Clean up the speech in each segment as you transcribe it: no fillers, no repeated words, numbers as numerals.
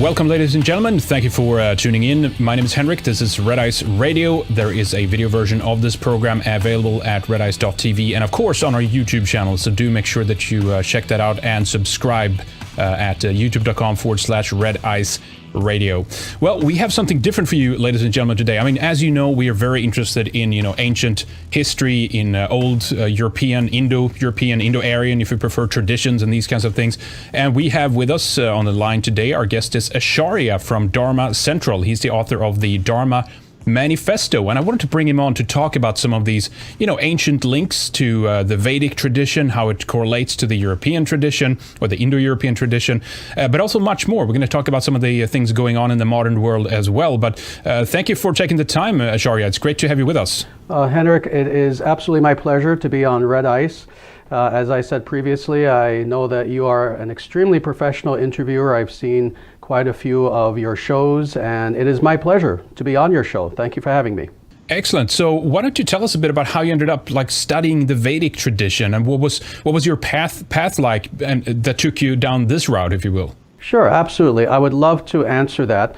Welcome, ladies and gentlemen. Thank you for tuning in. My name is Henrik. This is Red Ice Radio. There is a video version of this program available at redice.tv and, of course, on our YouTube channel. So do make sure that you check that out and subscribe at youtube.com/Red Ice Radio. Well, we have something different for you, ladies and gentlemen, today. I mean, as you know, we are very interested in, ancient history, in old European, Indo-European, Indo-Aryan, if you prefer, traditions and these kinds of things. And we have with us on the line today, our guest is Acharya from Dharma Central. He's the author of the Dharma Manifesto, and I wanted to bring him on to talk about some of these, ancient links to the Vedic tradition, how it correlates to the European tradition or the Indo-European tradition, but also much more. We're going to talk about some of the things going on in the modern world as well. But thank you for taking the time, Acharya. It's great to have you with us. Henrik, it is absolutely my pleasure to be on Red Ice. As I said previously, I know that you are an extremely professional interviewer. I've seen quite a few of your shows, and it is my pleasure to be on your show. Thank you for having me. Excellent. So why don't you tell us a bit about how you ended up studying the Vedic tradition, and what was your path like, and that took you down this route, if you will? Sure, absolutely. I would love to answer that.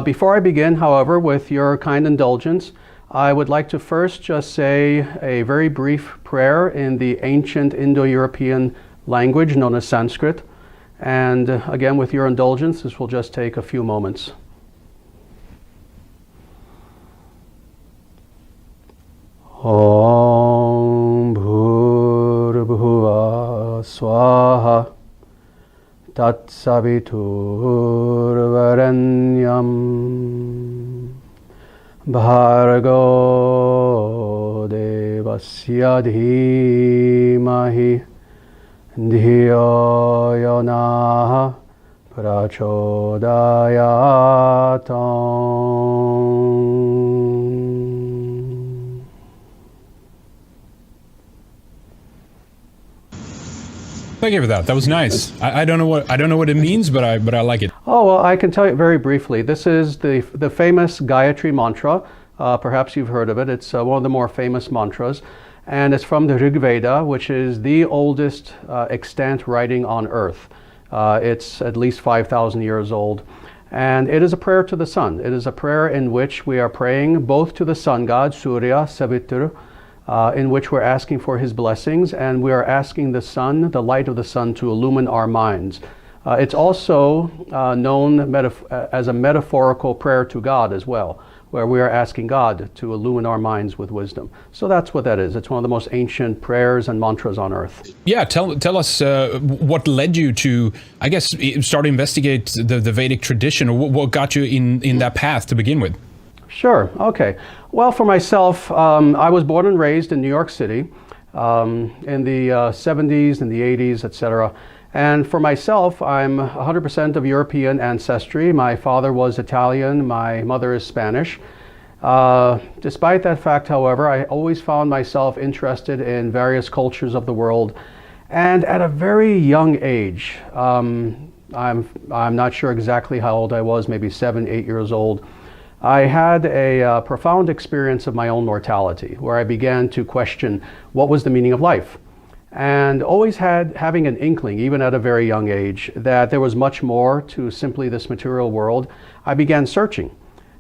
Before I begin, however, with your kind indulgence, I would like to first just say a very brief prayer in the ancient Indo-European language known as Sanskrit. And again, with your indulgence, this will just take a few moments. Om Bhurabhuva Swaha Tat Savitur Varenyam Bhargo Devasya Dhimahi Dhiyo Yona Prachodhayatam. Thank you for that. That was nice. I don't know what it means, but I like it. Oh, well, I can tell you very briefly. This is the famous Gayatri mantra. Perhaps you've heard of it. It's one of the more famous mantras. And it's from the Rig Veda, which is the oldest extant writing on earth. It's at least 5,000 years old. And it is a prayer to the sun. It is a prayer in which we are praying both to the sun god, Surya, Savitur, in which we're asking for his blessings, and we are asking the sun, the light of the sun, to illumine our minds. It's also known as a metaphorical prayer to God as well, where we are asking God to illumine our minds with wisdom. So that's what that is. It's one of the most ancient prayers and mantras on earth. Yeah, tell us what led you to, I guess, start to investigate the Vedic tradition, or what got you in that path to begin with? Sure, okay. Well, for myself, I was born and raised in New York City in the 70s and the 80s, etc. And for myself, I'm 100% of European ancestry. My father was Italian, my mother is Spanish. Despite that fact, however, I always found myself interested in various cultures of the world. And at a very young age, I'm not sure exactly how old I was, maybe 7, 8 years old, I had a profound experience of my own mortality, where I began to question what was the meaning of life. And always having an inkling, even at a very young age, that there was much more to simply this material world, I began searching.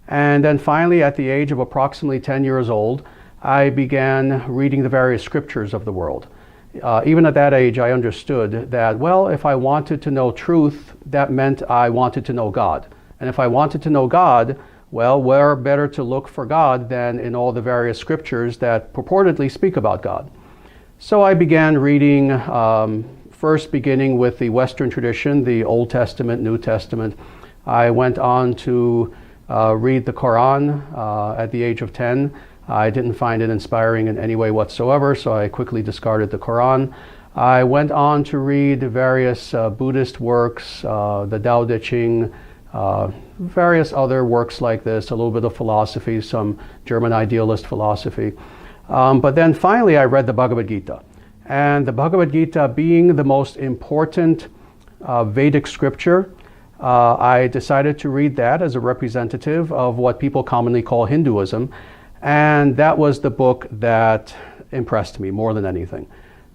And then finally, at the age of approximately 10 years old, I began reading the various scriptures of the world. Even at that age, I understood that, well, if I wanted to know truth, that meant I wanted to know God. And if I wanted to know God, well, where better to look for God than in all the various scriptures that purportedly speak about God? So I began reading, first beginning with the Western tradition, the Old Testament, New Testament. I went on to read the Quran at the age of 10. I didn't find it inspiring in any way whatsoever, so I quickly discarded the Quran. I went on to read various Buddhist works, the Tao Te Ching, various other works like this, a little bit of philosophy, some German idealist philosophy. But then finally I read the Bhagavad Gita. And the Bhagavad Gita being the most important Vedic scripture, I decided to read that as a representative of what people commonly call Hinduism. And that was the book that impressed me more than anything.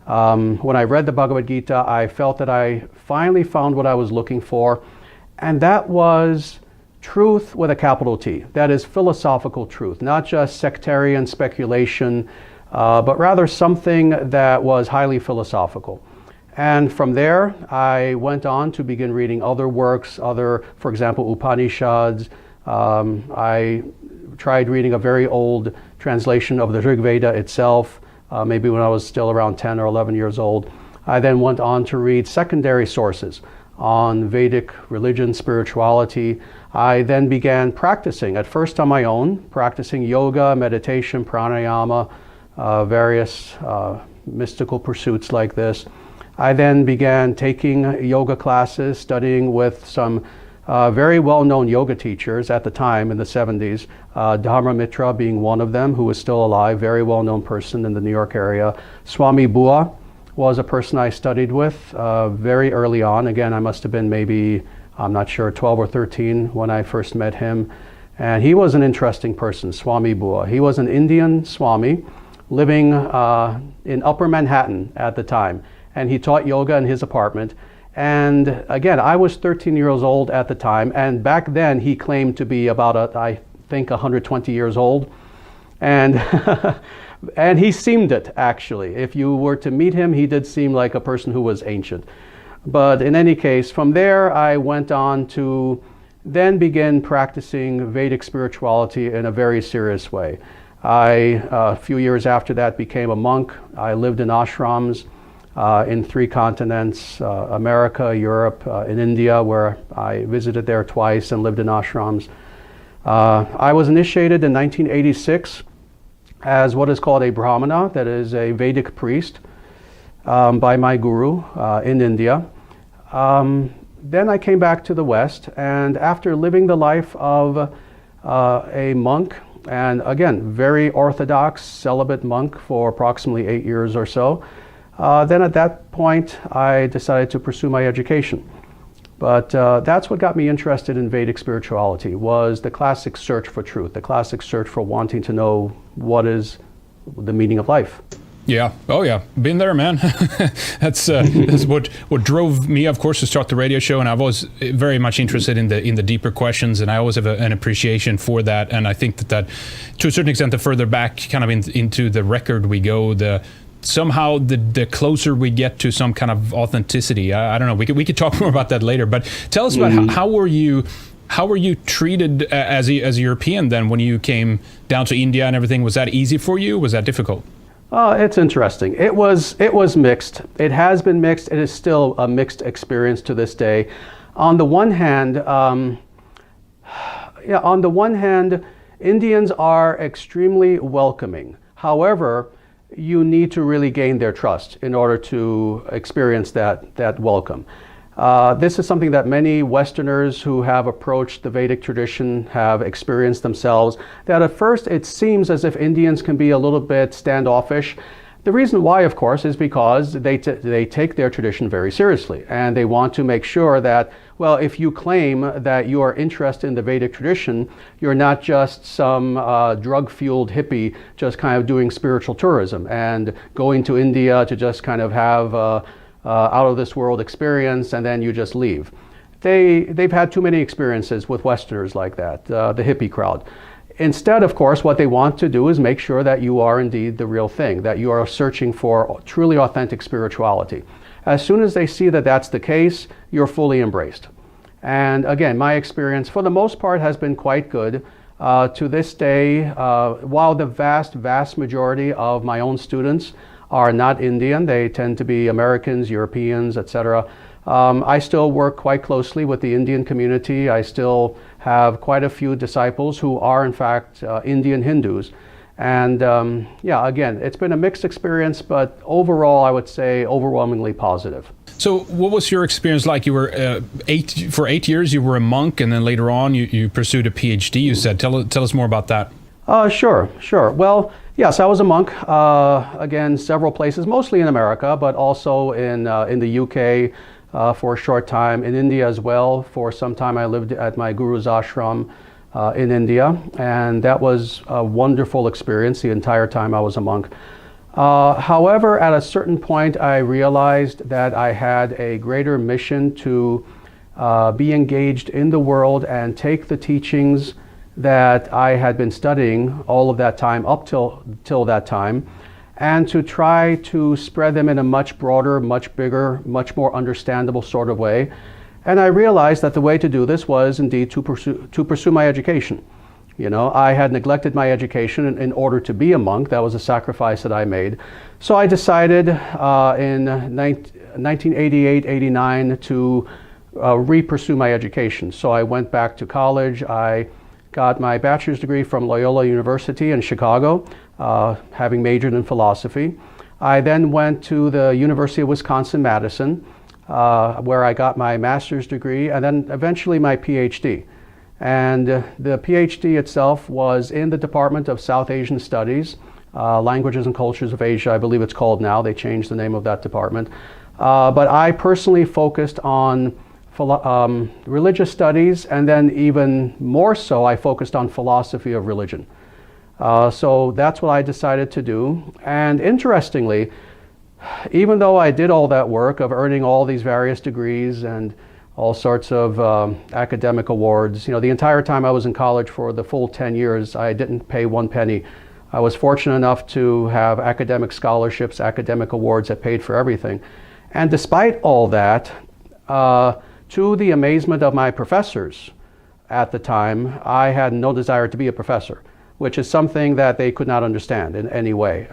When I read the Bhagavad Gita, I felt that I finally found what I was looking for. And that was truth with a capital T. That is philosophical truth, not just sectarian speculation, but rather something that was highly philosophical. And from there, I went on to begin reading other works, for example, Upanishads. I tried reading a very old translation of the Rig Veda itself, maybe when I was still around 10 or 11 years old. I then went on to read secondary sources on Vedic religion, spirituality. I then began practicing, at first on my own, practicing yoga, meditation, pranayama, various mystical pursuits like this. I then began taking yoga classes, studying with some very well-known yoga teachers at the time in the 70s, Dharma Mitra being one of them, who is still alive, very well-known person in the New York area. Swami Bua was a person I studied with very early on. Again, I must have been maybe, I'm not sure, 12 or 13 when I first met him. And he was an interesting person, Swami Bua. He was an Indian Swami living in Upper Manhattan at the time. And he taught yoga in his apartment. And again, I was 13 years old at the time. And back then, he claimed to be about, I think, 120 years old. And and he seemed it, actually. If you were to meet him, he did seem like a person who was ancient. But in any case, from there, I went on to then begin practicing Vedic spirituality in a very serious way. A few years after that, became a monk. I lived in ashrams in 3 continents, America, Europe, in India, where I visited there twice and lived in ashrams. I was initiated in 1986 as what is called a Brahmana, that is a Vedic priest, by my guru in India. Then I came back to the West, and after living the life of a monk, and again, very orthodox celibate monk for approximately 8 years or so, then at that point I decided to pursue my education. But that's what got me interested in Vedic spirituality, was the classic search for truth, the classic search for wanting to know what is the meaning of life. Yeah. Oh, yeah. Been there, man. That's what drove me, of course, to start the radio show. And I've always very much interested in the deeper questions, and I always have an appreciation for that. And I think that to a certain extent, the further back kind of into the record we go, somehow the closer we get to some kind of authenticity. I don't know. We could talk more about that later. But tell us about how were you treated as a European then when you came down to India and everything? Was that easy for you? Was that difficult? It's interesting. It was mixed. It has been mixed. It is still a mixed experience to this day. On the one hand, Indians are extremely welcoming. However, you need to really gain their trust in order to experience that welcome. This is something that many Westerners who have approached the Vedic tradition have experienced themselves, that at first it seems as if Indians can be a little bit standoffish. The reason why, of course, is because they take their tradition very seriously, and they want to make sure that, well, if you claim that you are interested in the Vedic tradition, you're not just some drug-fueled hippie just kind of doing spiritual tourism and going to India to just kind of have out-of-this-world experience and then you just leave. They've had too many experiences with Westerners like that, the hippie crowd. Instead, of course, what they want to do is make sure that you are indeed the real thing, that you are searching for truly authentic spirituality. As soon as they see that that's the case, you're fully embraced. And again, my experience, for the most part, has been quite good. To this day, while the vast majority of my own students are not Indian, they tend to be Americans, Europeans, etc. I still work quite closely with the Indian community. I still have quite a few disciples who are in fact Indian Hindus. And again, it's been a mixed experience, but overall I would say overwhelmingly positive. So what was your experience like? You were for 8 years you were a monk, and then later on you pursued a PhD, you said. Tell us more about that. Sure. Well, yes, I was a monk, again, several places, mostly in America, but also in the UK for a short time, in India as well. For some time I lived at my guru's ashram in India, and that was a wonderful experience the entire time I was a monk. However, at a certain point I realized that I had a greater mission to be engaged in the world and take the teachings that I had been studying all of that time up till that time, and to try to spread them in a much broader, much bigger, much more understandable sort of way. And I realized that the way to do this was indeed to pursue my education. You know, I had neglected my education in order to be a monk. That was a sacrifice that I made. So I decided in 1988-89 to re-pursue my education. So I went back to college. I got my bachelor's degree from Loyola University in Chicago, having majored in philosophy. I then went to the University of Wisconsin-Madison, where I got my master's degree and then eventually my PhD. And the PhD itself was in the Department of South Asian Studies, Languages and Cultures of Asia, I believe it's called now. They changed the name of that department. But I personally focused on religious studies, and then even more so, I focused on philosophy of religion. So that's what I decided to do. And interestingly, even though I did all that work of earning all these various degrees and all sorts of academic awards, you know, the entire time I was in college for the full 10 years, I didn't pay one penny. I was fortunate enough to have academic scholarships, academic awards that paid for everything. And despite all that, to the amazement of my professors at the time, I had no desire to be a professor, which is something that they could not understand in any way.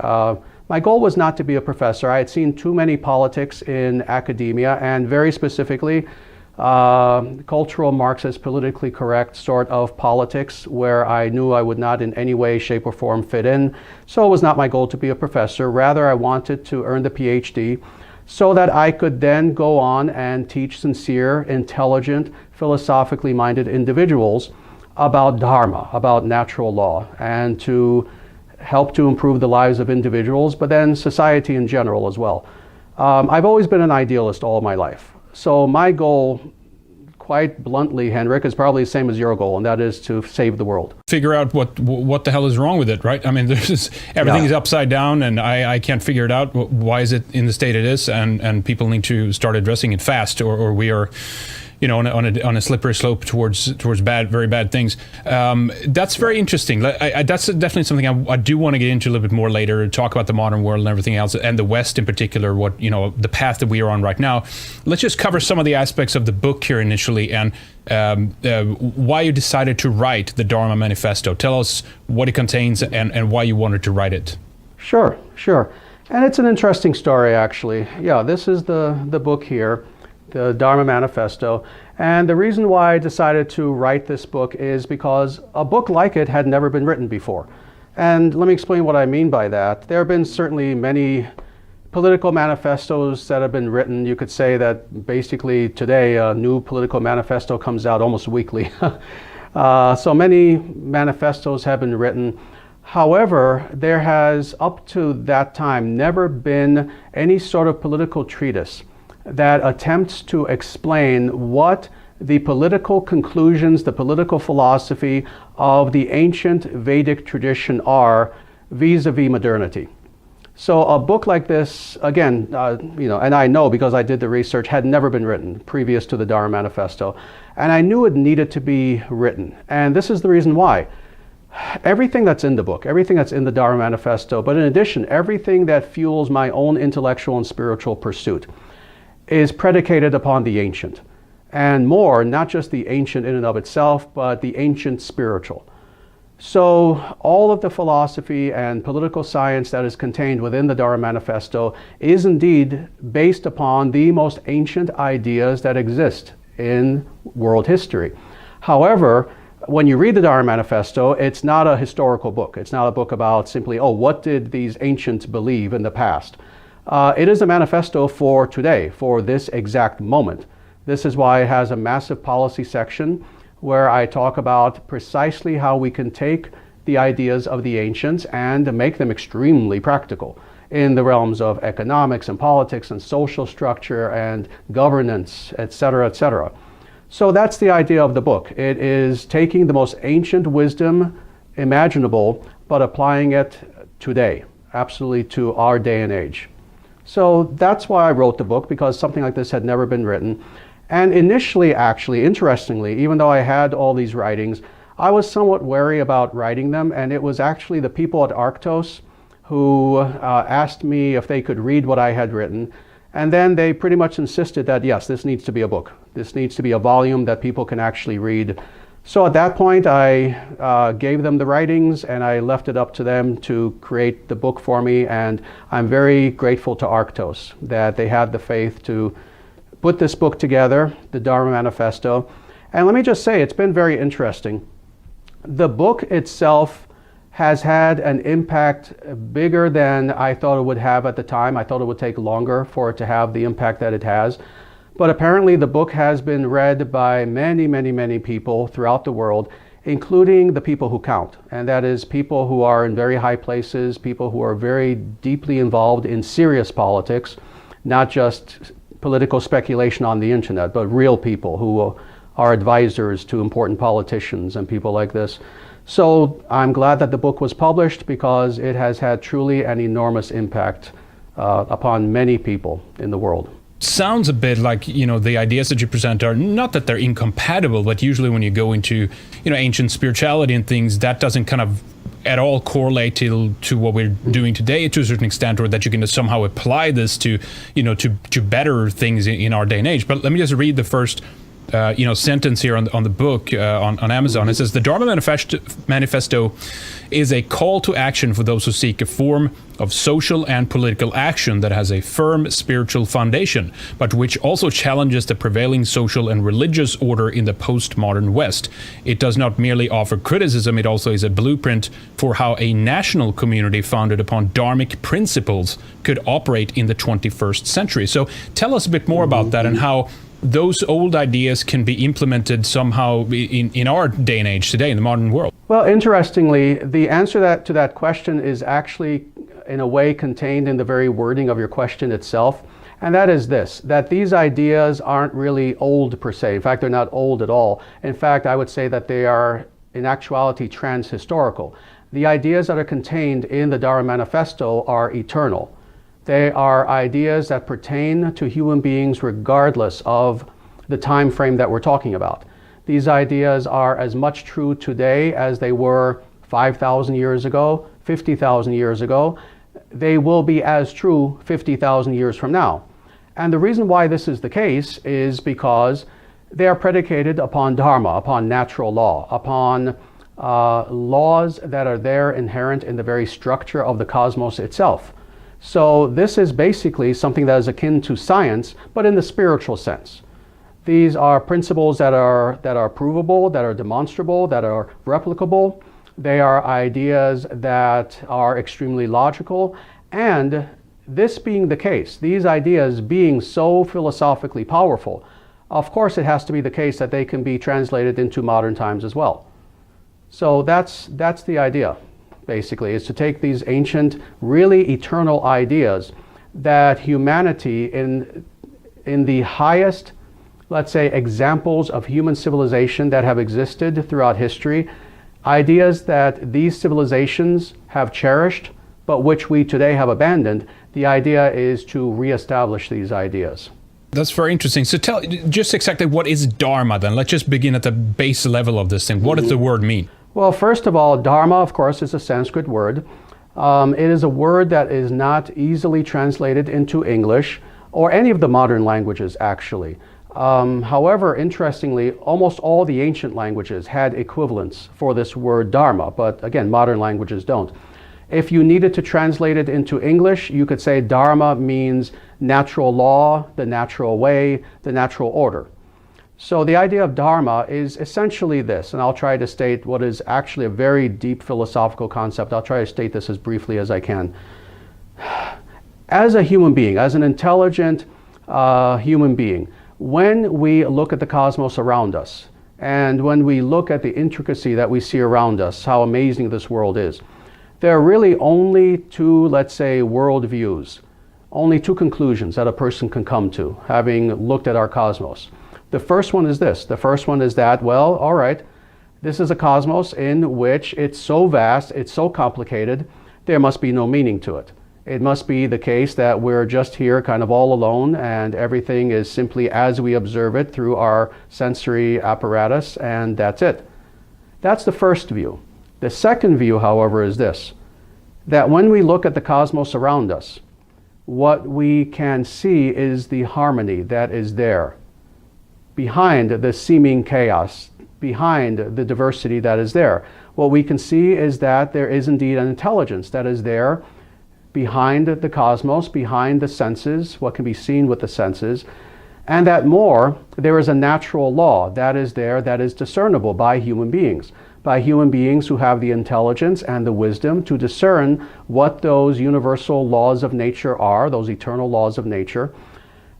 My goal was not to be a professor. I had seen too many politics in academia, and very specifically, cultural Marxist, politically correct sort of politics where I knew I would not in any way, shape, or form fit in. So it was not my goal to be a professor. Rather, I wanted to earn the PhD so that I could then go on and teach sincere, intelligent, philosophically minded individuals about Dharma, about natural law, and to help to improve the lives of individuals, but then society in general as well. I've always been an idealist all my life. So my goal, quite bluntly, Henrik, is probably the same as your goal, and that is to save the world. Figure out what the hell is wrong with it, right? I mean, everything is upside down, and I can't figure it out. Why is it in the state it is? And people need to start addressing it fast, or we are, you know, on a slippery slope towards very bad things. That's very interesting. That's definitely something I do want to get into a little bit more later. Talk about the modern world and everything else, and the West in particular. What, you know, the path that we are on right now. Let's just cover some of the aspects of the book here initially, and why you decided to write the Dharma Manifesto. Tell us what it contains and why you wanted to write it. Sure. And it's an interesting story, actually. Yeah, this is the book here, the Dharma Manifesto. And the reason why I decided to write this book is because a book like it had never been written before. And let me explain what I mean by that. There have been certainly many political manifestos that have been written. You could say that basically today a new political manifesto comes out almost weekly. So many manifestos have been written. However, there has up to that time never been any sort of political treatise that attempts to explain what the political conclusions, the political philosophy of the ancient Vedic tradition are vis-a-vis modernity. So a book like this, again, you know, and I know because I did the research, had never been written previous to the Dharma Manifesto. And I knew it needed to be written. And this is the reason why. Everything that's in the book, everything that's in the Dharma Manifesto, but in addition, everything that fuels my own intellectual and spiritual pursuit is predicated upon the ancient. And more, not just the ancient in and of itself, but the ancient spiritual. So all of the philosophy and political science that is contained within the Dharma Manifesto is indeed based upon the most ancient ideas that exist in world history. However, when you read the Dharma Manifesto, it's not a historical book. It's not a book about simply, oh, what did these ancients believe in the past? It is a manifesto for today, for this exact moment. This is why it has a massive policy section where I talk about precisely how we can take the ideas of the ancients and make them extremely practical in the realms of economics and politics and social structure and governance, etc., etc. So that's the idea of the book. It is taking the most ancient wisdom imaginable, but applying it today, absolutely to our day and age. So that's why I wrote the book, because something like this had never been written. And initially, actually, interestingly, even though I had all these writings, I was somewhat wary about writing them, and it was actually the people at Arctos who asked me if they could read what I had written, and then they pretty much insisted that, yes, this needs to be a book. This needs to be a volume that people can actually read. So at that point, I gave them the writings, and I left it up to them to create the book for me, and I'm very grateful to Arctos that they had the faith to put this book together, the Dharma Manifesto. And let me just say, it's been very interesting. The book itself has had an impact bigger than I thought it would have at the time. I thought it would take longer for it to have the impact that it has. But apparently the book has been read by many, many, many people throughout the world, including the people who count. And that is people who are in very high places, people who are very deeply involved in serious politics, not just political speculation on the internet, but real people who are advisors to important politicians and people like this. So I'm glad that the book was published because it has had truly an enormous impact upon many people in the world. Sounds a bit like, you know, the ideas that you present are not that they're incompatible, but usually when you go into, you know, ancient spirituality and things, that doesn't kind of at all correlate to what we're doing today to a certain extent, or that you can somehow apply this to, you know, to better things in our day and age. But let me just read the first sentence here on the book on Amazon. It says, the Dharma Manifesto is a call to action for those who seek a form of social and political action that has a firm spiritual foundation, but which also challenges the prevailing social and religious order in the postmodern West. It does not merely offer criticism, it also is a blueprint for how a national community founded upon dharmic principles could operate in the 21st century. So tell us a bit more about that and how those old ideas can be implemented somehow in our day and age today, in the modern world. Well, interestingly, the answer to that question is actually, in a way, contained in the very wording of your question itself. And that is this, that these ideas aren't really old per se. In fact, they're not old at all. In fact, I would say that they are, in actuality, trans-historical. The ideas that are contained in the Dharma Manifesto are eternal. They are ideas that pertain to human beings regardless of the time frame that we're talking about. These ideas are as much true today as they were 5,000 years ago, 50,000 years ago. They will be as true 50,000 years from now. And the reason why this is the case is because they are predicated upon dharma, upon natural law, upon laws that are there inherent in the very structure of the cosmos itself. So this is basically something that is akin to science, but in the spiritual sense. These are principles that are provable, that are demonstrable, that are replicable. They are ideas that are extremely logical. And this being the case, these ideas being so philosophically powerful, of course it has to be the case that they can be translated into modern times as well. So that's the idea. Basically, is to take these ancient, really eternal ideas that humanity in the highest, let's say, examples of human civilization that have existed throughout history, ideas that these civilizations have cherished, but which we today have abandoned. The idea is to reestablish these ideas. That's very interesting. So tell just exactly what is Dharma then? Let's just begin at the base level of this thing. What does the word mean? Well, first of all, Dharma, of course, is a Sanskrit word. It is a word that is not easily translated into English or any of the modern languages, actually. However, interestingly, almost all the ancient languages had equivalents for this word Dharma, but again, modern languages don't. If you needed to translate it into English, you could say Dharma means natural law, the natural way, the natural order. So the idea of Dharma is essentially this, and I'll try to state what is actually a very deep philosophical concept. I'll try to state this as briefly as I can. As a human being, as an intelligent human being, when we look at the cosmos around us, and when we look at the intricacy that we see around us, how amazing this world is, there are really only two, let's say, world views, only two conclusions that a person can come to, having looked at our cosmos. The first one is this. The first one is that, well, all right, this is a cosmos in which it's so vast, it's so complicated, there must be no meaning to it. It must be the case that we're just here kind of all alone and everything is simply as we observe it through our sensory apparatus, and that's it. That's the first view. The second view, however, is this, that when we look at the cosmos around us, what we can see is the harmony that is there behind the seeming chaos, behind the diversity that is there. What we can see is that there is indeed an intelligence that is there behind the cosmos, behind the senses, what can be seen with the senses, and that more, there is a natural law that is there that is discernible by human beings who have the intelligence and the wisdom to discern what those universal laws of nature are, those eternal laws of nature,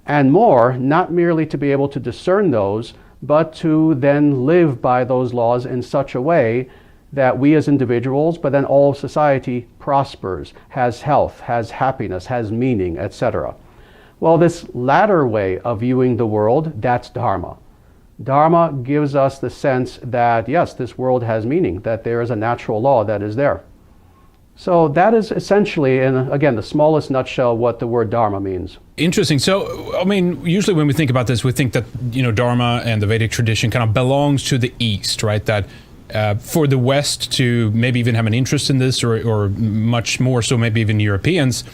and more, not merely to be able to discern those, but to then live by those laws in such a way that we as individuals, but then all of society prospers, has health, has happiness, has meaning, etc. Well, this latter way of viewing the world, that's Dharma. Dharma gives us the sense that, yes, this world has meaning, that there is a natural law that is there. So that is essentially, in again, the smallest nutshell, what the word Dharma means. Interesting. So, I mean, usually when we think about this, we think that, Dharma and the Vedic tradition kind of belongs to the East, right? That for the West to maybe even have an interest in this, or much more so maybe even Europeans,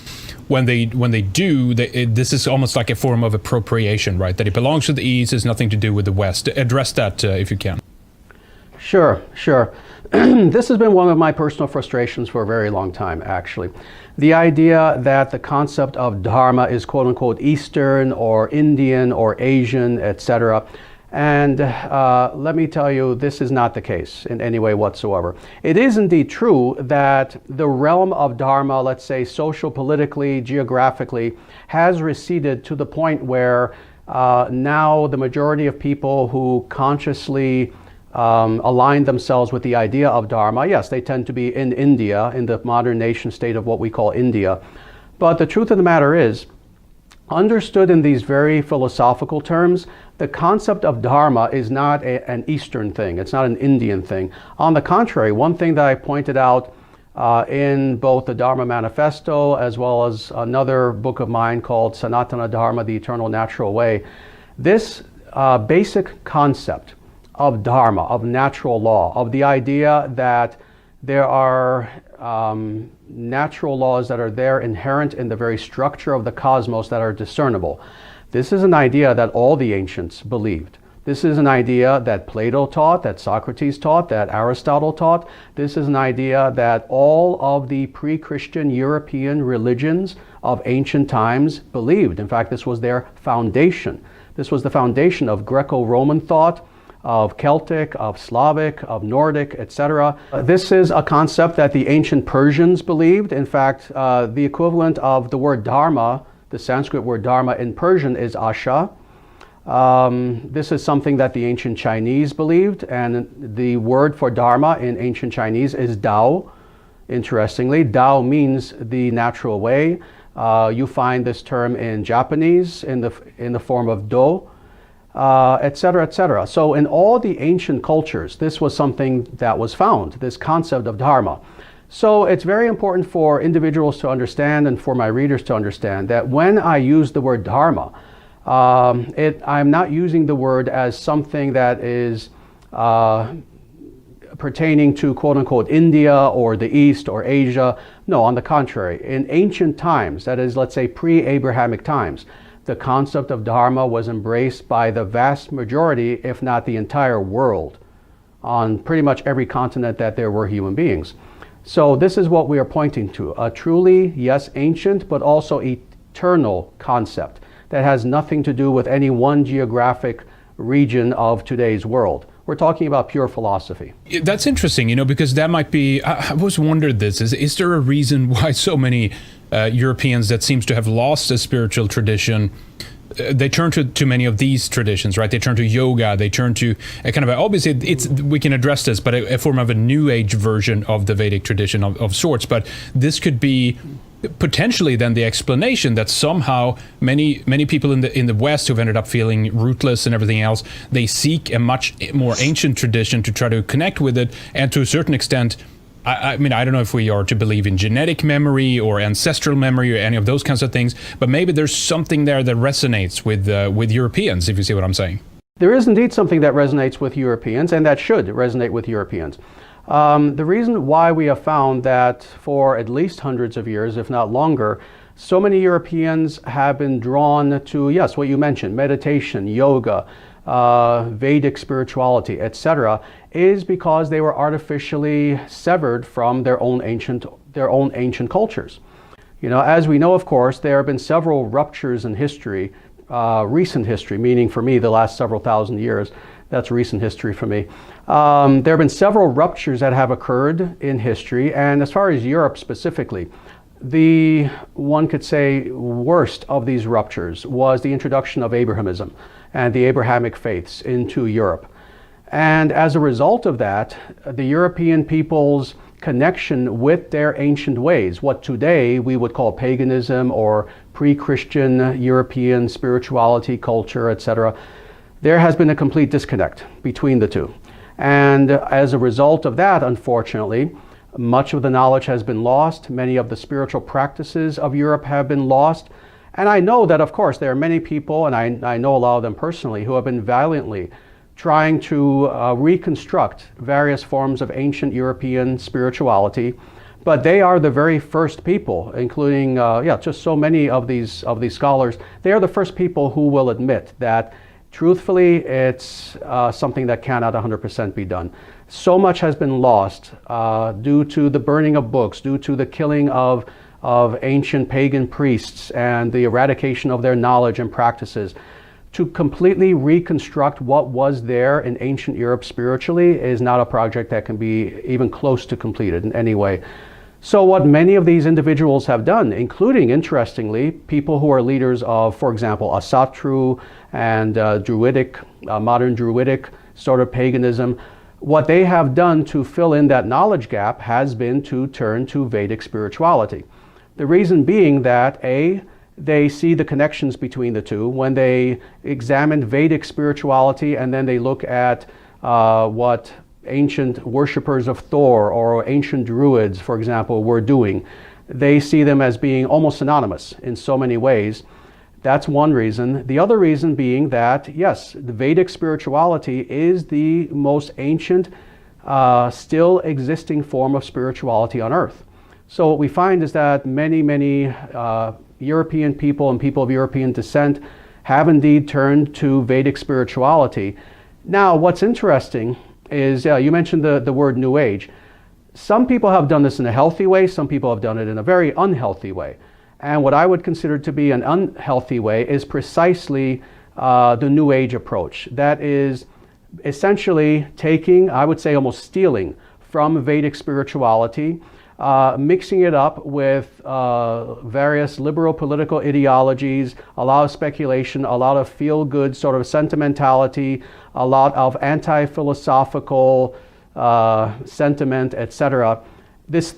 when they do, this is almost like a form of appropriation, right? That it belongs to the East, has nothing to do with the West. Address that if you can. Sure. This has been one of my personal frustrations for a very long time, actually. The idea that the concept of Dharma is quote-unquote Eastern or Indian or Asian, etc. And let me tell you, this is not the case in any way whatsoever. It is indeed true that the realm of Dharma, let's say social, politically, geographically, has receded to the point where now the majority of people who consciously align themselves with the idea of Dharma, yes, they tend to be in India, in the modern nation state of what we call India. But the truth of the matter is, understood in these very philosophical terms, the concept of Dharma is not an Eastern thing. It's not an Indian thing. On the contrary, one thing that I pointed out in both the Dharma Manifesto as well as another book of mine called Sanatana Dharma, the Eternal Natural Way, this basic concept of Dharma, of natural law, of the idea that there are natural laws that are there inherent in the very structure of the cosmos that are discernible. This is an idea that all the ancients believed. This is an idea that Plato taught, that Socrates taught, that Aristotle taught. This is an idea that all of the pre-Christian European religions of ancient times believed. In fact, this was their foundation. This was the foundation of Greco-Roman thought, of Celtic, of Slavic, of Nordic, etc. This is a concept that the ancient Persians believed. In fact, the equivalent of the word Dharma, the Sanskrit word Dharma in Persian, is Asha. This is something that the ancient Chinese believed, and the word for Dharma in ancient Chinese is Dao. Interestingly, Dao means the natural way. You find this term in Japanese in the form of Do, etc., etc. So in all the ancient cultures, this was something that was found, this concept of Dharma. So it's very important for individuals to understand and for my readers to understand that when I use the word Dharma, I'm not using the word as something that is pertaining to quote-unquote India or the East or Asia. No, on the contrary. In ancient times, that is, let's say pre-Abrahamic times, the concept of Dharma was embraced by the vast majority, if not the entire world, on pretty much every continent that there were human beings. So this is what we are pointing to, a truly, yes, ancient, but also eternal concept that has nothing to do with any one geographic region of today's world. We're talking about pure philosophy. That's interesting, because that might be, I was wondered this, is there a reason why so many Europeans that seems to have lost a spiritual tradition, they turn to many of these traditions, right? They turn to yoga, they turn to a kind of, obviously we can address this, but a form of a new age version of the Vedic tradition of sorts, but this could be potentially then the explanation that somehow many people in the West who've ended up feeling rootless and everything else, they seek a much more ancient tradition to try to connect with it, and to a certain extent I mean, I don't know if we are to believe in genetic memory or ancestral memory or any of those kinds of things, but maybe there's something there that resonates with Europeans, if you see what I'm saying. There is indeed something that resonates with Europeans, and that should resonate with Europeans. The reason why we have found that for at least hundreds of years, if not longer, so many Europeans have been drawn to, yes, what you mentioned, meditation, yoga, Vedic spirituality, etc., is because they were artificially severed from their own ancient cultures. You know, as we know, of course, there have been several ruptures in history, recent history, meaning for me the last several thousand years. That's recent history for me. There have been several ruptures that have occurred in history, and as far as Europe specifically, the, one could say, worst of these ruptures was the introduction of Abrahamism and the Abrahamic faiths into Europe. And as a result of that, the European people's connection with their ancient ways, what today we would call paganism or pre-Christian European spirituality, culture, etc., there has been a complete disconnect between the two. And as a result of that, unfortunately, much of the knowledge has been lost. Many of the spiritual practices of Europe have been lost. And I know that, of course, there are many people, and I know a lot of them personally, who have been valiantly trying to reconstruct various forms of ancient European spirituality. But they are the very first people, including, just so many of these scholars, they are the first people who will admit that truthfully, it's something that cannot 100% be done. So much has been lost due to the burning of books, due to the killing of ancient pagan priests and the eradication of their knowledge and practices. To completely reconstruct what was there in ancient Europe spiritually is not a project that can be even close to completed in any way. So what many of these individuals have done, including, interestingly, people who are leaders of, for example, Asatru and Druidic, modern Druidic sort of paganism, what they have done to fill in that knowledge gap has been to turn to Vedic spirituality. The reason being that, A, they see the connections between the two. When they examine Vedic spirituality and then they look at what ancient worshippers of Thor or ancient Druids, for example, were doing, they see them as being almost synonymous in so many ways. That's one reason. The other reason being that, yes, the Vedic spirituality is the most ancient, still existing form of spirituality on earth. So what we find is that many European people and people of European descent have indeed turned to Vedic spirituality. Now, what's interesting is, you mentioned the word New Age. Some people have done this in a healthy way, some people have done it in a very unhealthy way. And what I would consider to be an unhealthy way is precisely the New Age approach. That is essentially taking, I would say almost stealing from Vedic spirituality, mixing it up with various liberal political ideologies, a lot of speculation, a lot of feel-good sort of sentimentality, a lot of anti-philosophical sentiment, etc. This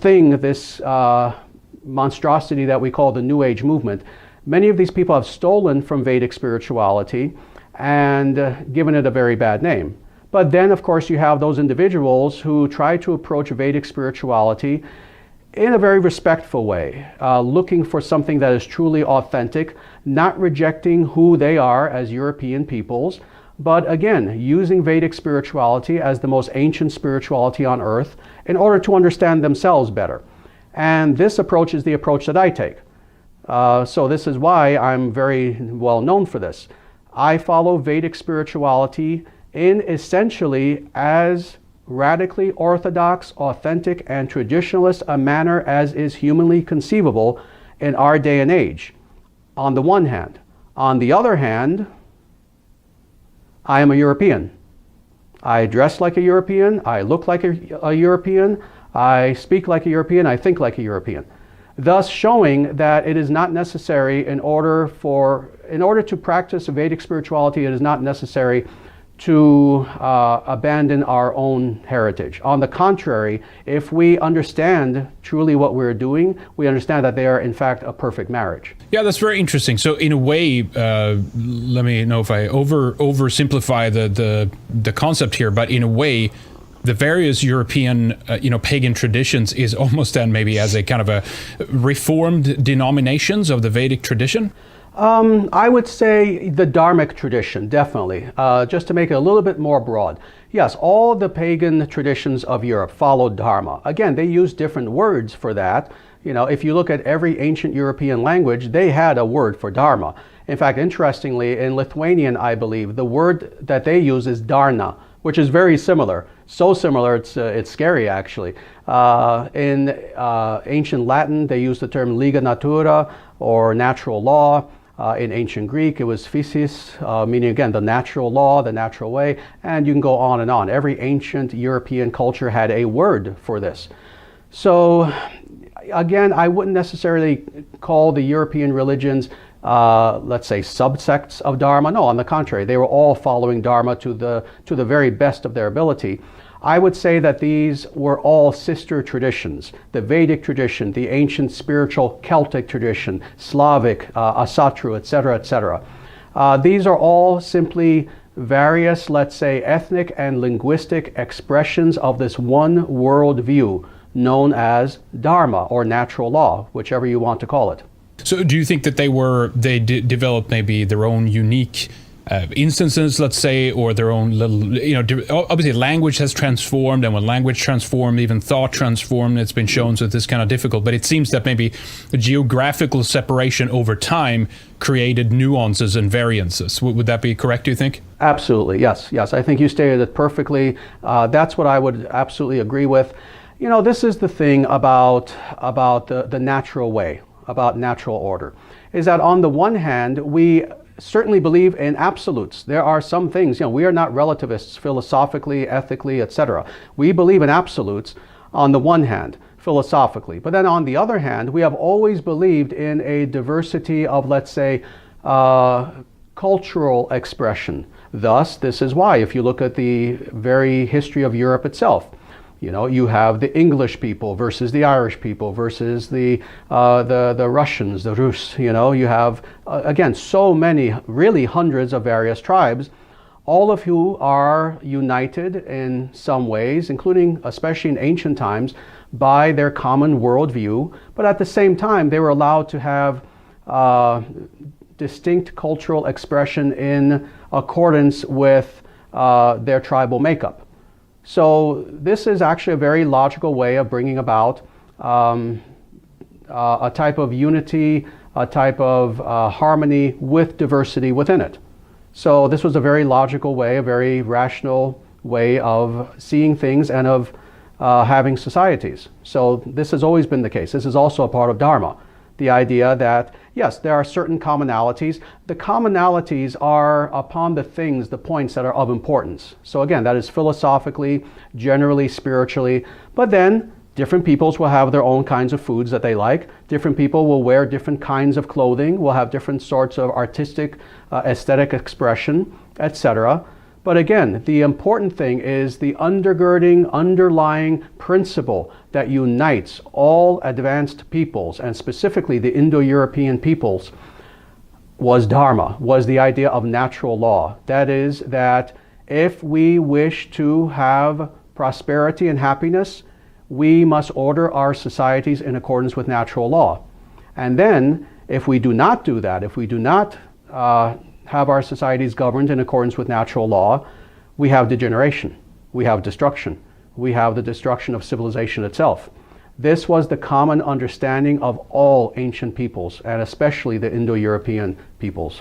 monstrosity that we call the New Age movement, many of these people have stolen from Vedic spirituality and given it a very bad name. But then, of course, you have those individuals who try to approach Vedic spirituality in a very respectful way, looking for something that is truly authentic, not rejecting who they are as European peoples, but again, using Vedic spirituality as the most ancient spirituality on earth in order to understand themselves better. And this approach is the approach that I take. So this is why I'm very well known for this. I follow Vedic spirituality in essentially as radically orthodox, authentic, and traditionalist a manner as is humanly conceivable in our day and age, on the one hand. On the other hand, I am a European. I dress like a European, I look like a European, I speak like a European, I think like a European. Thus showing that it is not necessary in order to practice Vedic spirituality, it is not necessary to abandon our own heritage. On the contrary, if we understand truly what we're doing, we understand that they are in fact a perfect marriage. Yeah, that's very interesting. So in a way, let me know if I oversimplify the concept here, but in a way, the various European, pagan traditions is almost then maybe as a kind of a reformed denominations of the Vedic tradition? I would say the Dharmic tradition, definitely, just to make it a little bit more broad. Yes, all the pagan traditions of Europe followed Dharma. Again, they used different words for that. If you look at every ancient European language, they had a word for Dharma. In fact, interestingly, in Lithuanian, I believe, the word that they use is Dharna, which is very similar. So similar, it's scary, actually. In ancient Latin, they used the term liga natura, or natural law. In ancient Greek, it was physis, meaning, again, the natural law, the natural way, and you can go on and on. Every ancient European culture had a word for this. So, again, I wouldn't necessarily call the European religions, let's say, subsects of Dharma. No, on the contrary, they were all following Dharma to the very best of their ability. I would say that these were all sister traditions. The Vedic tradition, the ancient spiritual Celtic tradition, Slavic, Asatru, etc., etc. These are all simply various, let's say, ethnic and linguistic expressions of this one world view known as Dharma or natural law, whichever you want to call it. So do you think that they developed maybe their own unique instances, let's say, or their own little, obviously language has transformed, and when language transformed, even thought transformed. It's been shown that this is kind of difficult, but it seems that maybe the geographical separation over time created nuances and variances. Would that be correct, do you think? Absolutely, yes. I think you stated it perfectly. That's what I would absolutely agree with. This is the thing about the natural way, about natural order, is that on the one hand, we certainly believe in absolutes. There are some things, we are not relativists philosophically, ethically, etc. We believe in absolutes on the one hand, philosophically. But then on the other hand, we have always believed in a diversity of, let's say, cultural expression. Thus, this is why, if you look at the very history of Europe itself, you have the English people versus the Irish people versus the Russians, the Rus. You have, again, so many, really hundreds of various tribes, all of who are united in some ways, including, especially in ancient times, by their common worldview. But at the same time, they were allowed to have distinct cultural expression in accordance with their tribal makeup. So this is actually a very logical way of bringing about a type of unity, a type of harmony with diversity within it. So this was a very logical way, a very rational way of seeing things and of having societies. So this has always been the case. This is also a part of Dharma. The idea that, yes, there are certain commonalities. The commonalities are upon the things, the points that are of importance. So again, that is philosophically, generally, spiritually. But then different peoples will have their own kinds of foods that they like. Different people will wear different kinds of clothing, will have different sorts of artistic, aesthetic expression, etc. But again, the important thing is the underlying principle that unites all advanced peoples, and specifically the Indo-European peoples, was Dharma, was the idea of natural law. That is, that if we wish to have prosperity and happiness, we must order our societies in accordance with natural law. And then, if we do not do that, if we do not have our societies governed in accordance with natural law, we have degeneration, we have destruction, we have the destruction of civilization itself. This was the common understanding of all ancient peoples, and especially the Indo-European peoples.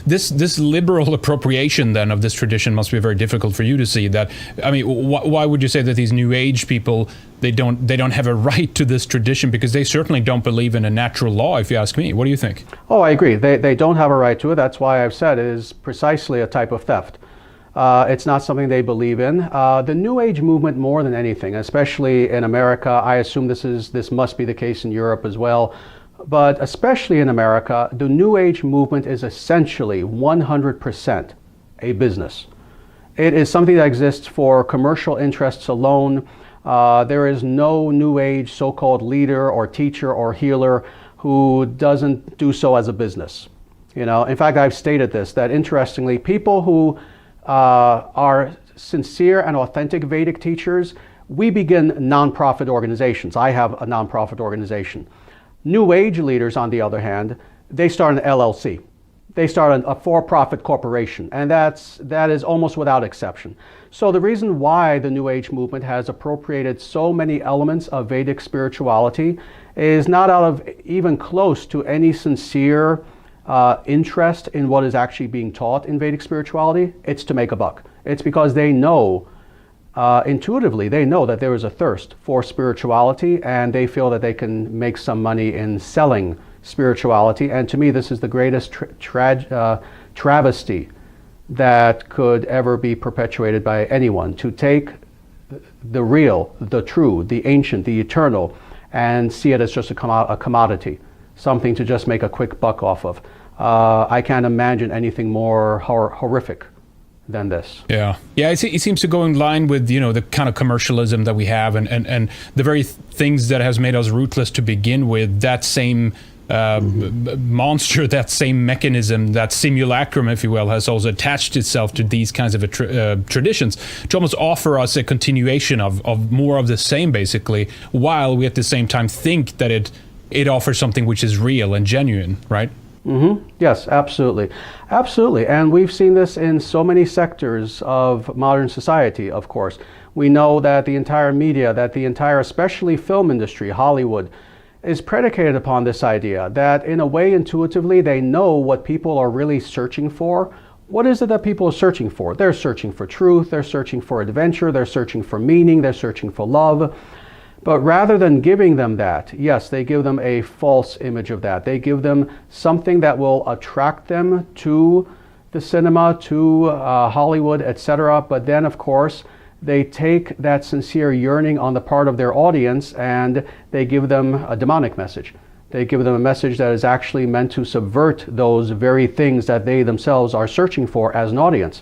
This liberal appropriation then of this tradition must be very difficult for you to see. That, I mean, why would you say that these New Age people, they don't have a right to this tradition, because they certainly don't believe in a natural law, if you ask me? What do you think? Oh, I agree. They don't have a right to it. That's why I've said it is precisely a type of theft. It's not something they believe in. The New Age movement, more than anything, especially in America, I assume this must be the case in Europe as well, but especially in America, the New Age movement is essentially 100% a business. It is something that exists for commercial interests alone. There is no New Age so-called leader or teacher or healer who doesn't do so as a business. In fact, I've stated this, that interestingly, people who are sincere and authentic Vedic teachers, we begin nonprofit organizations. I have a nonprofit organization. New Age leaders, on the other hand, they start an LLC. They start a for-profit corporation, and that is almost without exception. So the reason why the New Age movement has appropriated so many elements of Vedic spirituality is not out of even close to any sincere interest in what is actually being taught in Vedic spirituality. It's to make a buck. It's because they know, intuitively, they know that there is a thirst for spirituality, and they feel that they can make some money in selling spirituality. And to me, this is the greatest travesty that could ever be perpetuated by anyone, to take the real, the true, the ancient, the eternal, and see it as just a commodity, something to just make a quick buck off of. I can't imagine anything more horrific than this. Yeah. It seems to go in line with, the kind of commercialism that we have, and the very things that has made us ruthless to begin with. That same monster, that same mechanism, that simulacrum, if you will, has also attached itself to these kinds of traditions to almost offer us a continuation of more of the same, basically, while we at the same time think that it offers something which is real and genuine, right? Mm-hmm. Yes, absolutely. Absolutely. And we've seen this in so many sectors of modern society, of course. We know that the entire media, that the entire, especially film industry, Hollywood, is predicated upon this idea that, in a way, intuitively, they know what people are really searching for. What is it that people are searching for? They're searching for truth, they're searching for adventure, they're searching for meaning, they're searching for love. But rather than giving them that, yes, they give them a false image of that. They give them something that will attract them to the cinema, to Hollywood, etc. But then, of course, they take that sincere yearning on the part of their audience and they give them a demonic message. They give them a message that is actually meant to subvert those very things that they themselves are searching for as an audience.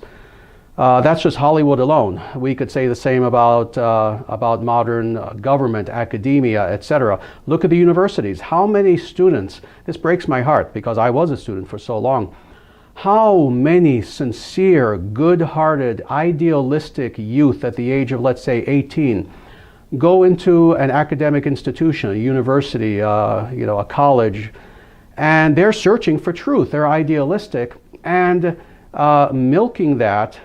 That's just Hollywood alone. We could say the same about modern government, academia, etc. Look at the universities. How many students, this breaks my heart because I was a student for so long, how many sincere, good-hearted, idealistic youth at the age of, let's say, 18 go into an academic institution, a university, a college, and they're searching for truth. They're idealistic, and milking that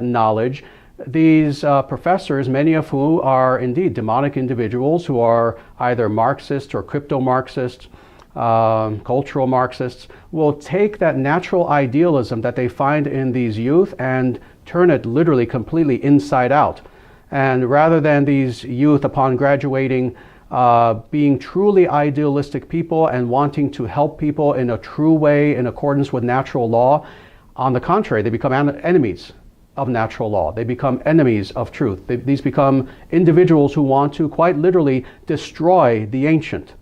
knowledge. These professors, many of whom are indeed demonic individuals who are either Marxists or crypto-Marxists, cultural Marxists, will take that natural idealism that they find in these youth and turn it literally completely inside out. And rather than these youth, upon graduating, being truly idealistic people and wanting to help people in a true way in accordance with natural law, on the contrary, they become enemies of natural law. They become enemies of truth. These become individuals who want to quite literally destroy the ancient.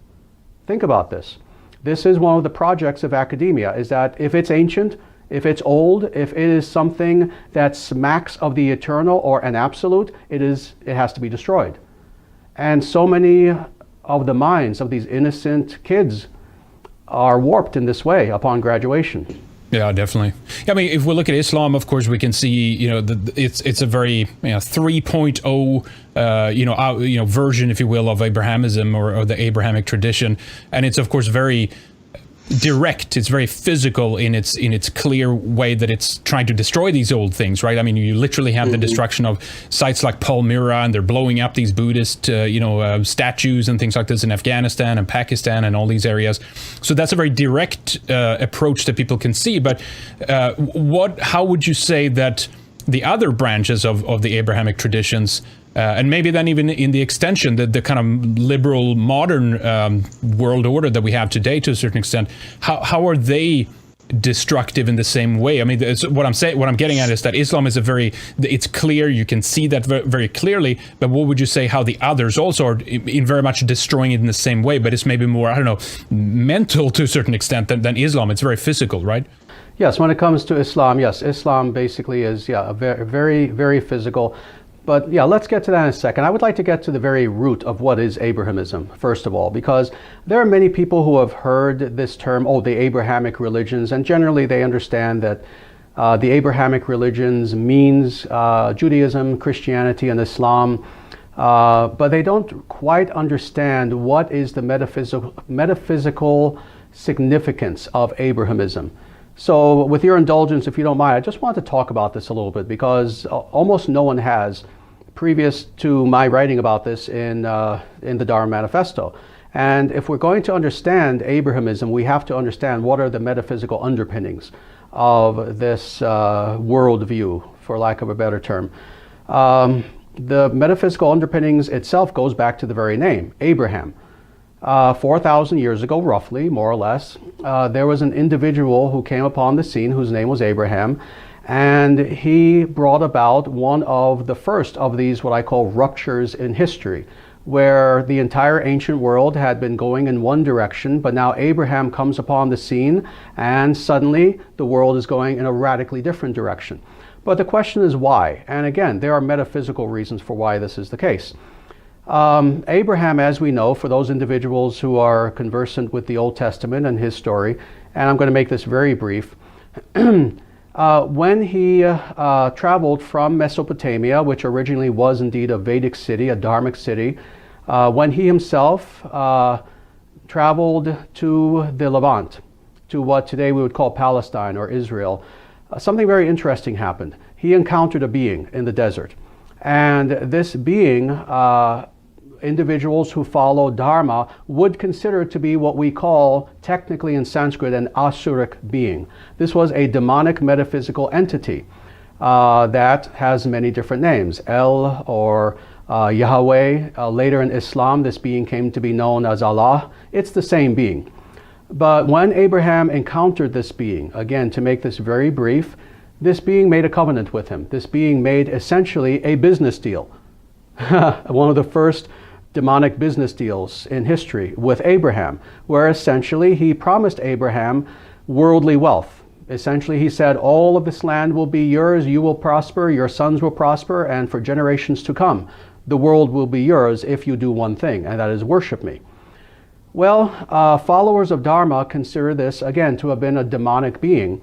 Think about this. This is one of the projects of academia, is that if it's ancient, if it's old, if it is something that smacks of the eternal or an absolute, it has to be destroyed. And so many of the minds of these innocent kids are warped in this way upon graduation. Yeah, definitely. I mean, if we look at Islam, of course, we can see, it's a very 3.0, version, if you will, of Abrahamism or the Abrahamic tradition, and it's of course very direct. It's very physical in its clear way that it's trying to destroy these old things, right? I mean, you literally have the destruction of sites like Palmyra, and they're blowing up these Buddhist, statues and things like this in Afghanistan and Pakistan and all these areas. So that's a very direct approach that people can see. But how would you say that the other branches of the Abrahamic traditions, and maybe then even in the extension, the kind of liberal modern world order that we have today, to a certain extent, how are they destructive in the same way? I mean, what I'm getting at is that Islam is it's clear, you can see that very clearly, but what would you say how the others also are in very much destroying it in the same way, but it's maybe more, mental to a certain extent than Islam. It's very physical, right? Yes, when it comes to Islam, yes, Islam basically is, very, very physical. But let's get to that in a second. I would like to get to the very root of what is Abrahamism, first of all, because there are many people who have heard this term, the Abrahamic religions, and generally they understand that the Abrahamic religions means Judaism, Christianity, and Islam, but they don't quite understand what is the metaphysical significance of Abrahamism. So with your indulgence, if you don't mind, I just want to talk about this a little bit because almost no one has, previous to my writing about this in the Dharma Manifesto. And if we're going to understand Abrahamism, we have to understand what are the metaphysical underpinnings of this worldview, for lack of a better term. The metaphysical underpinnings itself goes back to the very name, Abraham. 4,000 years ago, roughly, more or less, there was an individual who came upon the scene whose name was Abraham, and he brought about one of the first of these what I call ruptures in history, where the entire ancient world had been going in one direction, but now Abraham comes upon the scene and suddenly the world is going in a radically different direction. But the question is why? And again, there are metaphysical reasons for why this is the case. Abraham, as we know, for those individuals who are conversant with the Old Testament and his story, and I'm going to make this very brief, when he traveled from Mesopotamia, which originally was indeed a Vedic city, a Dharmic city, when he himself traveled to the Levant, to what today we would call Palestine or Israel, something very interesting happened. He encountered a being in the desert. And this being, individuals who follow Dharma would consider to be what we call technically in Sanskrit an asuric being. This was a demonic metaphysical entity that has many different names. El or Yahweh. Later in Islam, this being came to be known as Allah. It's the same being. But when Abraham encountered this being, again, to make this very brief, this being made a covenant with him. This being made essentially a business deal. One of the first demonic business deals in history with Abraham, where essentially he promised Abraham worldly wealth. Essentially he said, all of this land will be yours, you will prosper, your sons will prosper, and for generations to come, the world will be yours if you do one thing, and that is worship me. Well, followers of Dharma consider this, again, to have been a demonic being.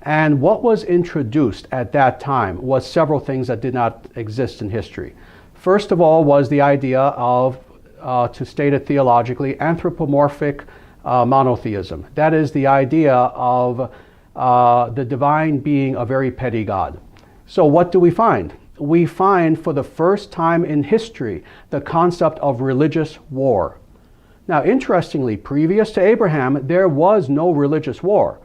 And what was introduced at that time was several things that did not exist in history. First of all was the idea of, to state it theologically, anthropomorphic monotheism. That is the idea of the divine being a very petty God. So what do we find? We find for the first time in history the concept of religious war. Now, interestingly, previous to Abraham, there was no religious war.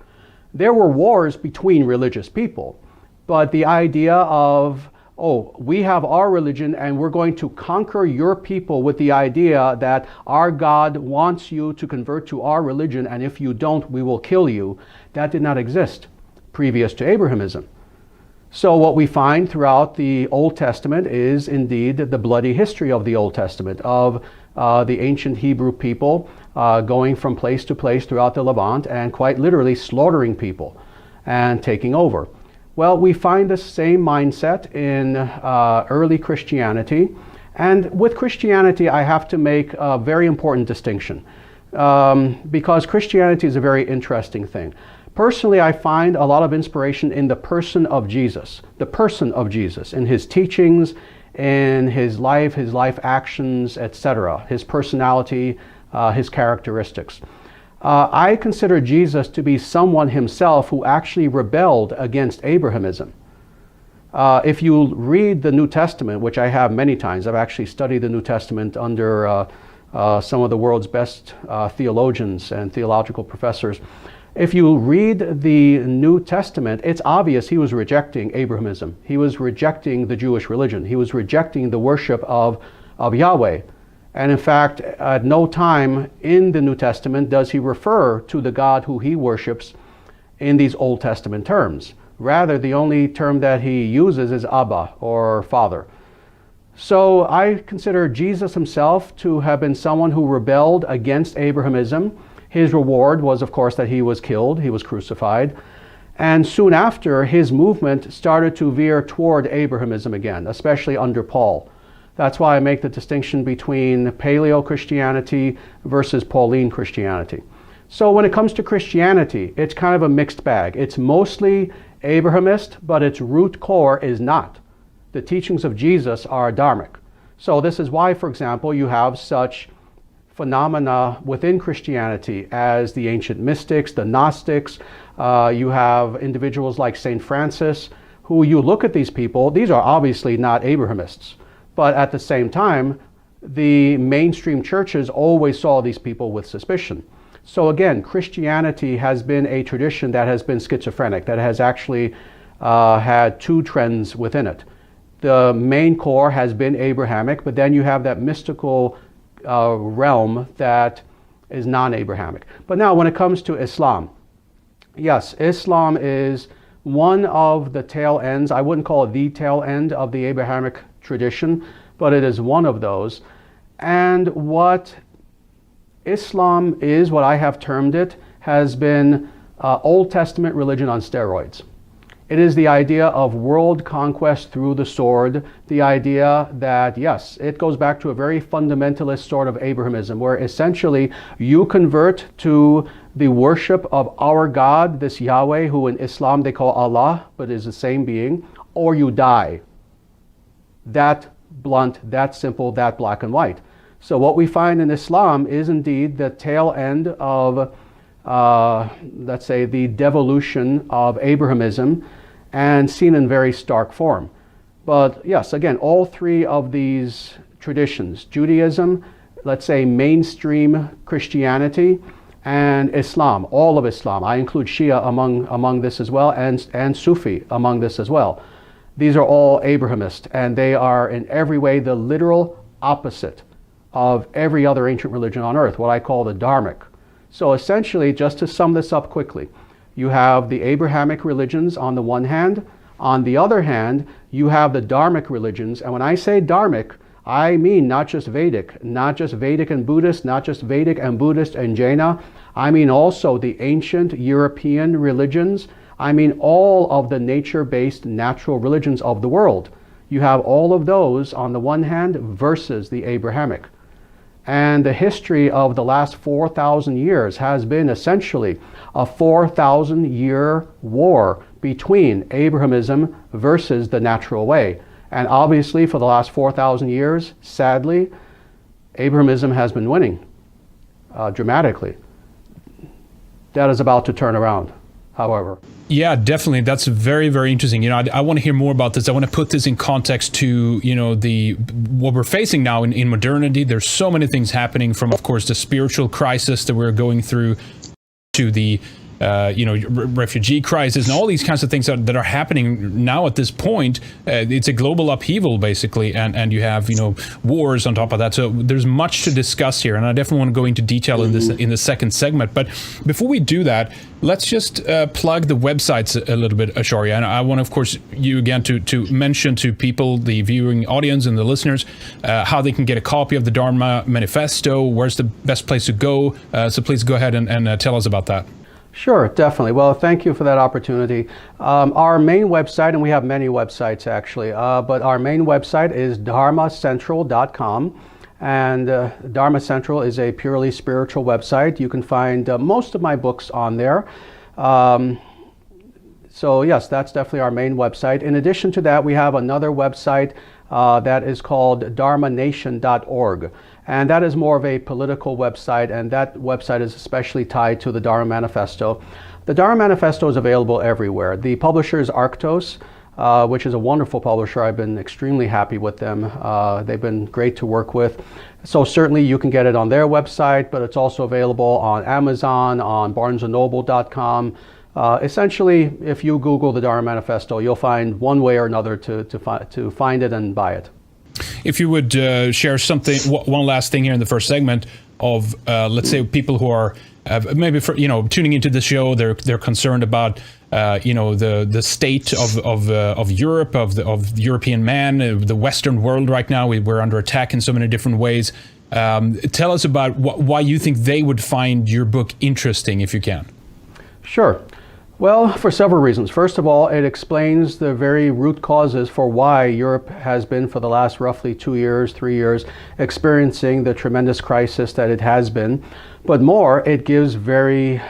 There were wars between religious people, but the idea of, oh, we have our religion and we're going to conquer your people with the idea that our God wants you to convert to our religion, and if you don't, we will kill you, that did not exist previous to Abrahamism. So what we find throughout the Old Testament is indeed the bloody history of the Old Testament, of the ancient Hebrew people going from place to place throughout the Levant and quite literally slaughtering people and taking over. Well, we find the same mindset in early Christianity. And with Christianity, I have to make a very important distinction because Christianity is a very interesting thing. Personally, I find a lot of inspiration in the person of Jesus, in his teachings, in his life actions, etc., his personality, his characteristics. I consider Jesus to be someone himself who actually rebelled against Abrahamism. If you read the New Testament, which I have many times, I've actually studied the New Testament under some of the world's best theologians and theological professors. If you read the New Testament, it's obvious he was rejecting Abrahamism. He was rejecting the Jewish religion. He was rejecting the worship of Yahweh. And in fact, at no time in the New Testament does he refer to the God who he worships in these Old Testament terms. Rather, the only term that he uses is Abba, or Father. So I consider Jesus himself to have been someone who rebelled against Abrahamism. His reward was, of course, that he was killed, he was crucified. And soon after, his movement started to veer toward Abrahamism again, especially under Paul. That's why I make the distinction between Paleo-Christianity versus Pauline Christianity. So when it comes to Christianity, it's kind of a mixed bag. It's mostly Abrahamist, but its root core is not. The teachings of Jesus are dharmic. So this is why, for example, you have such phenomena within Christianity as the ancient mystics, the Gnostics. You have individuals like St. Francis, who you look at these people, these are obviously not Abrahamists, but at the same time, the mainstream churches always saw these people with suspicion. So again, Christianity has been a tradition that has been schizophrenic, that has actually had two trends within it. The main core has been Abrahamic, but then you have that mystical realm that is non-Abrahamic. But now when it comes to Islam, yes, Islam is one of the tail ends. I wouldn't call it the tail end of the Abrahamic tradition, but it is one of those. And what Islam is, what I have termed it, has been Old Testament religion on steroids. It is the idea of world conquest through the sword, the idea that, yes, it goes back to a very fundamentalist sort of Abrahamism, where essentially you convert to the worship of our God, this Yahweh, who in Islam they call Allah, but is the same being, or you die. That blunt, that simple, that black and white. So what we find in Islam is indeed the tail end of let's say, the devolution of Abrahamism, and seen in very stark form. But yes, again, all three of these traditions, Judaism, let's say mainstream Christianity, and Islam, all of Islam, I include Shia among this as well, and Sufi among this as well. These are all Abrahamist, and they are in every way the literal opposite of every other ancient religion on earth, what I call the dharmic. So essentially, just to sum this up quickly, you have the Abrahamic religions on the one hand. On the other hand, you have the dharmic religions. And when I say dharmic, I mean not just Vedic and Buddhist, not just Vedic and Buddhist and Jaina. I mean also the ancient European religions. I mean all of the nature-based natural religions of the world. You have all of those on the one hand versus the Abrahamic. And the history of the last 4,000 years has been essentially a 4,000-year war between Abrahamism versus the natural way. And obviously for the last 4,000 years, sadly, Abrahamism has been winning dramatically. That is about to turn around, however. Yeah, definitely. That's very, very interesting. You know, I want to hear more about this. I want to put this in context to, you know, what we're facing now in modernity. There's so many things happening, from, of course, the spiritual crisis that we're going through to the refugee crisis and all these kinds of things that are happening now at this point. It's a global upheaval, basically, and you have, wars on top of that. So there's much to discuss here, and I definitely want to go into detail in the second segment. But before we do that, let's just plug the websites a little bit, Ачария. And I want, of course, you again to mention to people, the viewing audience and the listeners, how they can get a copy of the Dharma Manifesto. Where's the best place to go? So please go ahead and tell us about that. Sure, definitely. Well, thank you for that opportunity. Our main website, and we have many websites actually, but our main website is dharmacentral.com. And Dharma Central is a purely spiritual website. You can find most of my books on there. So yes, that's definitely our main website. In addition to that, we have another website that is called dharmanation.org. And that is more of a political website, and that website is especially tied to the Dharma Manifesto. The Dharma Manifesto is available everywhere. The publisher is Arctos, which is a wonderful publisher. I've been extremely happy with them. They've been great to work with. So certainly you can get it on their website, but it's also available on Amazon, on barnesandnoble.com. Essentially, if you Google the Dharma Manifesto, you'll find one way or another to find it and buy it. If you would share something, one last thing here in the first segment of, let's say, people who are maybe tuning into the show, they're concerned about the state of Europe, of the European man, the Western world right now. We're under attack in so many different ways. Tell us about why you think they would find your book interesting, if you can. Sure. Well, for several reasons. First of all, it explains the very root causes for why Europe has been, for the last roughly 2 years, 3 years, experiencing the tremendous crisis that it has been. But more, it gives very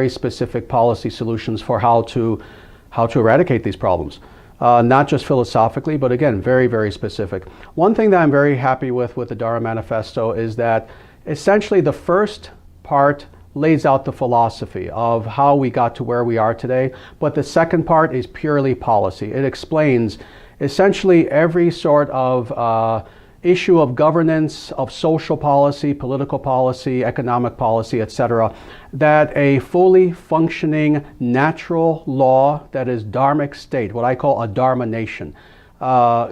specific policy solutions for how to how to eradicate these problems. Not just philosophically, but again, very, very specific. One thing that I'm very happy with the Dharma Manifesto is that essentially the first part lays out the philosophy of how we got to where we are today, but the second part is purely policy. It explains essentially every sort of issue of governance, of social policy, political policy, economic policy, etc., that a fully functioning natural law that is dharmic state, what I call a dharma nation,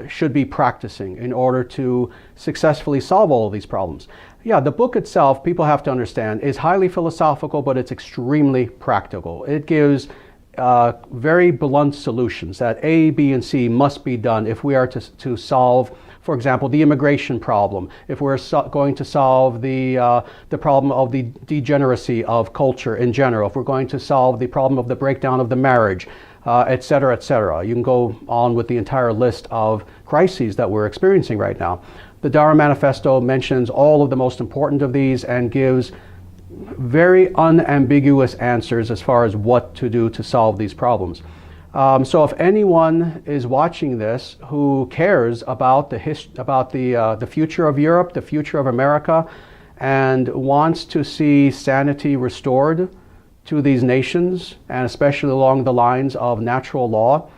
should be practicing in order to successfully solve all of these problems. Yeah, the book itself, people have to understand, is highly philosophical, but it's extremely practical. It gives very blunt solutions that A, B, and C must be done if we are to solve, for example, the immigration problem, if we're going to solve the problem of the degeneracy of culture in general, if we're going to solve the problem of the breakdown of the marriage, et cetera, et cetera. You can go on with the entire list of crises that we're experiencing right now. The Dharma Manifesto mentions all of the most important of these and gives very unambiguous answers as far as what to do to solve these problems. So if anyone is watching this who cares about the future of Europe, the future of America, and wants to see sanity restored to these nations, and especially along the lines of natural law,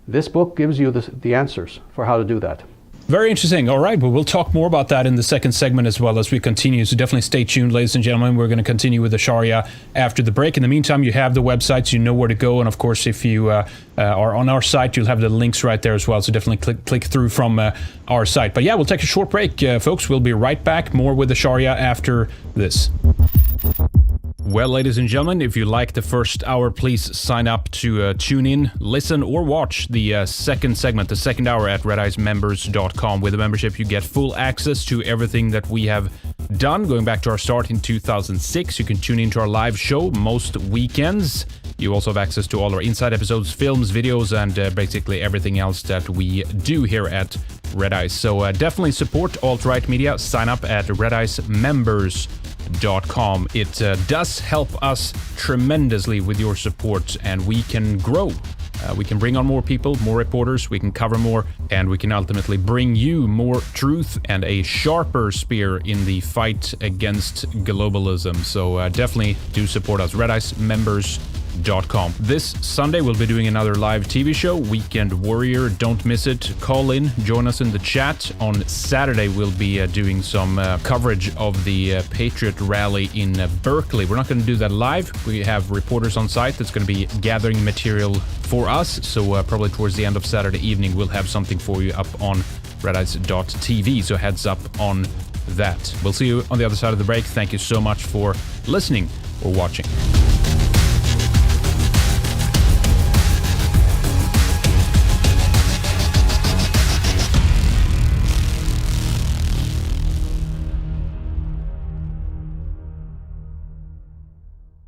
this book gives you the answers for how to do that. Very interesting. All right, well, we'll talk more about that in the second segment as well as we continue. So definitely stay tuned, ladies and gentlemen. We're going to continue with Acharya after the break. In the meantime, you have the websites, you know where to go. And of course, if you are on our site, you'll have the links right there as well. So definitely click through from our site. But yeah, we'll take a short break, folks. We'll be right back. More with Acharya after this. Well, ladies and gentlemen, if you like the first hour, please sign up to tune in, listen, or watch the second segment, the second hour at redicemembers.com. With a membership, you get full access to everything that we have done. Going back to our start in 2006, you can tune into our live show most weekends. You also have access to all our inside episodes, films, videos, and basically everything else that we do here at Red Ice. So definitely support alt-right media. Sign up at redicemembers.com. It does help us tremendously with your support, and we can grow. We can bring on more people, more reporters, we can cover more, and we can ultimately bring you more truth and a sharper spear in the fight against globalism. So definitely do support us. redicemembers.com. This Sunday we'll be doing another live TV show, Weekend Warrior. Don't miss it. Call in, join us in the chat. On Saturday we'll be doing some coverage of the Patriot Rally in Berkeley. We're not going to do that live. We have reporters on site that's going to be gathering material for us. So probably towards the end of Saturday evening we'll have something for you up on redice.tv. So heads up on that. We'll see you on the other side of the break. Thank you so much for listening or watching.